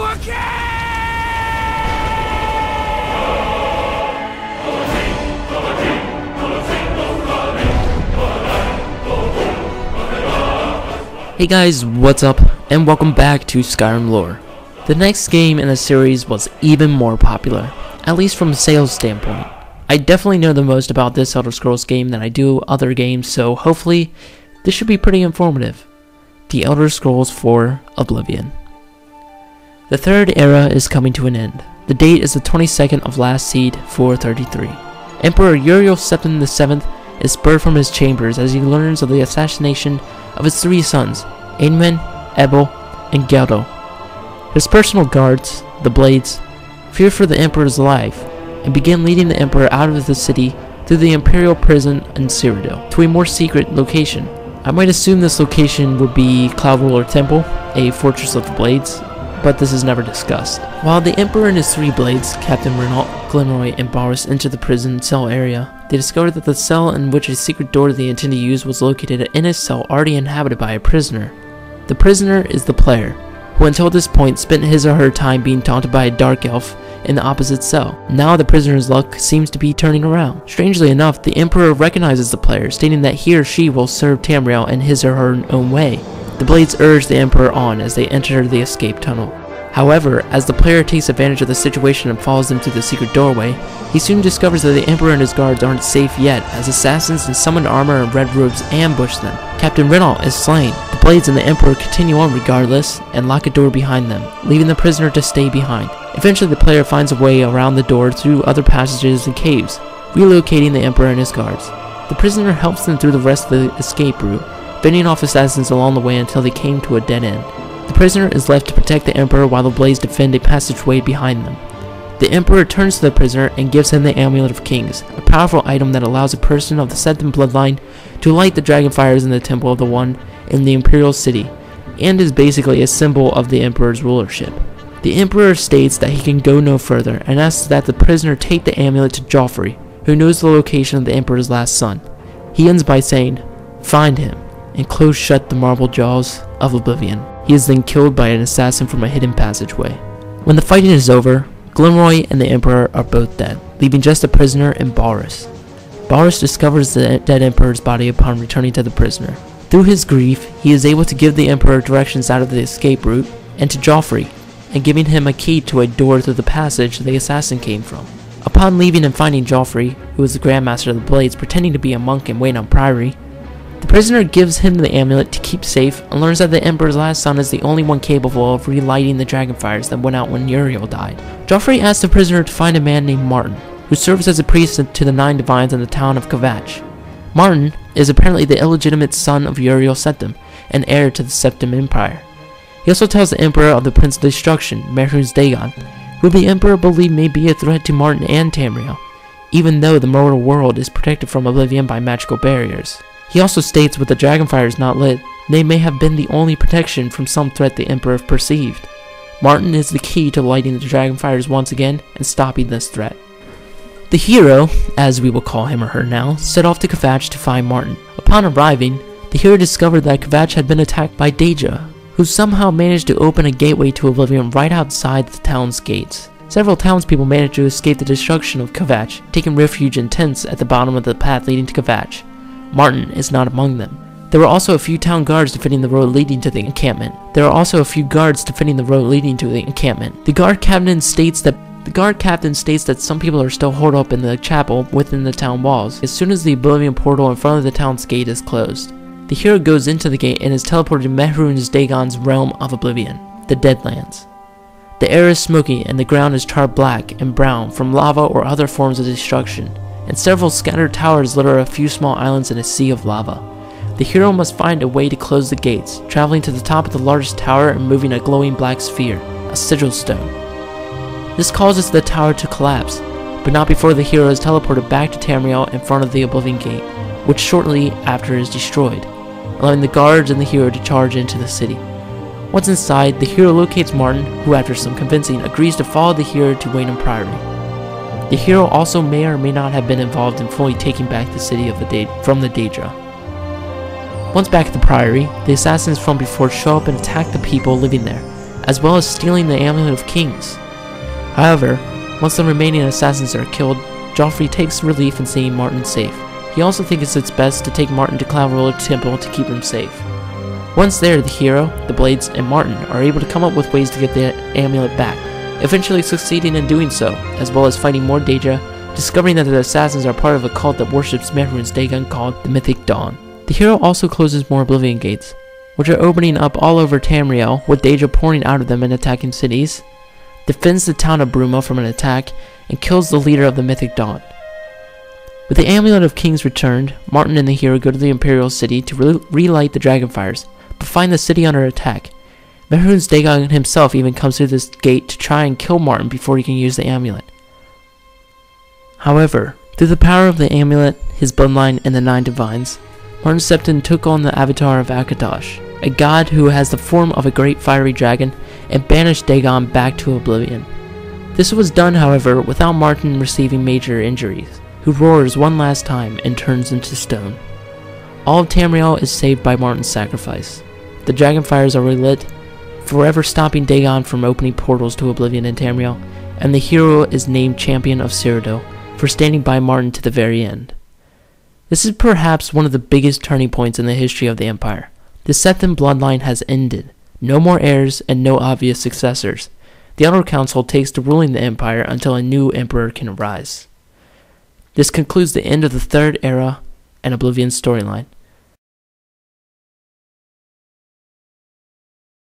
Hey guys, what's up, and welcome back to Skyrim lore. The next game in the series was even more popular, at least from a sales standpoint. I definitely know the most about this Elder Scrolls game than I do other games, so hopefully this should be pretty informative. The Elder Scrolls IV Oblivion. The third era is coming to an end. The date is the 22nd of last seed 433. Emperor Uriel Septim VII is spurred from his chambers as he learns of the assassination of his three sons, Aemon, Ebel, and Geldo. His personal guards, the Blades, fear for the Emperor's life and begin leading the Emperor out of the city through the Imperial prison in Cyrodiil to a more secret location. I might assume this location would be Cloud Ruler Temple, a fortress of the Blades, but this is never discussed. While the Emperor and his three Blades, Captain Renault, Glenroy, and Boris, enter the prison cell area, they discover that the cell in which a secret door they intend to use was located in a cell already inhabited by a prisoner. The prisoner is the player, who until this point spent his or her time being taunted by a dark elf in the opposite cell. Now the prisoner's luck seems to be turning around. Strangely enough, the Emperor recognizes the player, stating that he or she will serve Tamriel in his or her own way. The Blades urge the Emperor on as they enter the escape tunnel. However, as the player takes advantage of the situation and follows them through the secret doorway, he soon discovers that the Emperor and his guards aren't safe yet, as assassins in summoned armor and red robes ambush them. Captain Renault is slain. The Blades and the Emperor continue on regardless and lock a door behind them, leaving the prisoner to stay behind. Eventually the player finds a way around the door through other passages and caves, relocating the Emperor and his guards. The prisoner helps them through the rest of the escape route, fending off assassins along the way until they came to a dead end. The prisoner is left to protect the Emperor while the Blades defend a passageway behind them. The Emperor turns to the prisoner and gives him the Amulet of Kings, a powerful item that allows a person of the Septim bloodline to light the dragonfires in the Temple of the One in the Imperial City, and is basically a symbol of the Emperor's rulership. The Emperor states that he can go no further and asks that the prisoner take the amulet to Joffrey, who knows the location of the Emperor's last son. He ends by saying, "Find him, and close shut the marble jaws of Oblivion." He is then killed by an assassin from a hidden passageway. When the fighting is over, Glenroy and the Emperor are both dead, leaving just the prisoner and Boris. Boris discovers the dead Emperor's body upon returning to the prisoner. Through his grief, he is able to give the Emperor directions out of the escape route and to Joffrey, and giving him a key to a door through the passage the assassin came from. Upon leaving and finding Joffrey, who is the Grandmaster of the Blades pretending to be a monk in Waynham Priory, the prisoner gives him the amulet to keep safe and learns that the Emperor's last son is the only one capable of relighting the dragonfires that went out when Uriel died. Joffrey asks the prisoner to find a man named Martin, who serves as a priest to the 9 divines in the town of Kvatch. Martin is apparently the illegitimate son of Uriel Septim and heir to the Septim Empire. He also tells the Emperor of the Prince of Destruction, Mehrunes Dagon, who the Emperor believed may be a threat to Martin and Tamriel, even though the mortal world is protected from Oblivion by magical barriers. He also states with the dragonfires not lit, they may have been the only protection from some threat the Emperor perceived. Martin is the key to lighting the dragonfires once again and stopping this threat. The hero, as we will call him or her now, set off to Kvatch to find Martin. Upon arriving, the hero discovered that Kvatch had been attacked by Daedra, who somehow managed to open a gateway to Oblivion right outside the town's gates. Several townspeople managed to escape the destruction of Kvatch, taking refuge in tents at the bottom of the path leading to Kvatch. Martin is not among them. There were also a few town guards defending the road leading to the encampment. The guard captain states that some people are still holed up in the chapel within the town walls, as soon as the Oblivion portal in front of the town's gate is closed. The hero goes into the gate and is teleported to Mehrunes Dagon's realm of Oblivion, the Deadlands. The air is smoky and the ground is charred black and brown from lava or other forms of destruction, and several scattered towers litter a few small islands in a sea of lava. The hero must find a way to close the gates, traveling to the top of the largest tower and moving a glowing black sphere, a sigil stone. This causes the tower to collapse, but not before the hero is teleported back to Tamriel in front of the Oblivion Gate, which shortly after is destroyed, allowing the guards and the hero to charge into the city. Once inside, the hero locates Martin, who after some convincing agrees to follow the hero to Waynham Priory. The hero also may or may not have been involved in fully taking back the city from the Daedra. Once back at the Priory, the assassins from before show up and attack the people living there, as well as stealing the Amulet of Kings. However, once the remaining assassins are killed, Joffrey takes relief in seeing Martin safe. He also thinks it's best to take Martin to Cloud Ruler Temple to keep him safe. Once there, the hero, the Blades, and Martin are able to come up with ways to get the amulet back, eventually succeeding in doing so, as well as fighting more Daedra, discovering that the assassins are part of a cult that worships Mehrunes Dagon called the Mythic Dawn. The hero also closes more Oblivion gates, which are opening up all over Tamriel, with Daedra pouring out of them and attacking cities, defends the town of Bruma from an attack, and kills the leader of the Mythic Dawn. With the Amulet of Kings returned, Martin and the hero go to the Imperial City to relight the Dragonfires, but find the city under attack. Mehrunes Dagon himself even comes through this gate to try and kill Martin before he can use the amulet. However, through the power of the amulet, his bloodline, and the 9 divines, Martin stepped in and took on the avatar of Akatosh, a god who has the form of a great fiery dragon, and banished Dagon back to Oblivion. This was done, however, without Martin receiving major injuries, who roars one last time and turns into stone. All of Tamriel is saved by Martin's sacrifice. The Dragonfires are relit, forever stopping Dagon from opening portals to Oblivion and Tamriel, and the hero is named Champion of Cyrodiil for standing by Martin to the very end. This is perhaps one of the biggest turning points in the history of the Empire. The Sethen bloodline has ended. No more heirs and no obvious successors. The Elder Council takes to ruling the Empire until a new emperor can arise. This concludes the end of the Third Era and Oblivion storyline.